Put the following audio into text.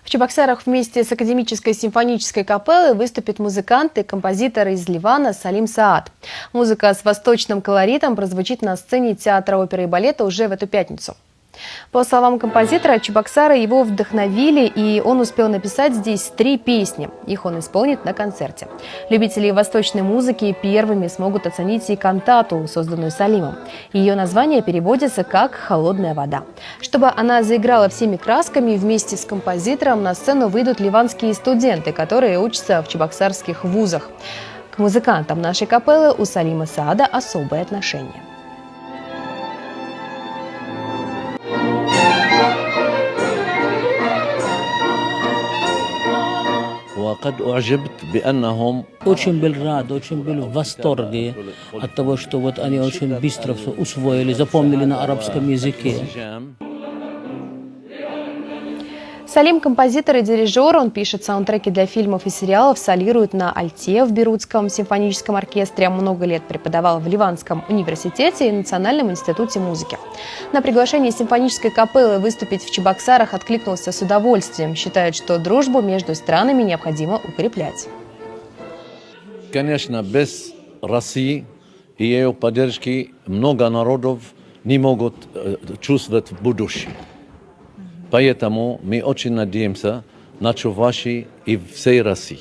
В Чебоксарах вместе с Академической симфонической капеллой выступит музыкант и композитор из Ливана Салим Саад. Музыка с восточным колоритом прозвучит на сцене театра оперы и балета уже в эту пятницу. По словам композитора, Чебоксары его вдохновили, и он успел написать здесь 3 песни. Их он исполнит на концерте. Любители восточной музыки первыми смогут оценить и кантату, созданную Салимом. Ее название переводится как «Холодная вода». Чтобы она заиграла всеми красками, вместе с композитором на сцену выйдут ливанские студенты, которые учатся в чебоксарских вузах. К музыкантам нашей капеллы у Салима Саада особое отношение. Очень был рад, очень был в восторге от того, что вот они очень быстро все усвоили, запомнили на арабском языке. Салим – композитор и дирижер. Он пишет саундтреки для фильмов и сериалов, солирует на альте в Бейрутском симфоническом оркестре. Много лет преподавал в Ливанском университете и Национальном институте музыки. На приглашение симфонической капеллы выступить в Чебоксарах откликнулся с удовольствием. Считает, что дружбу между странами необходимо укреплять. Конечно, без России и ее поддержки много народов не могут чувствовать будущее. Поэтому мы очень надеемся на Чуваши и всей России.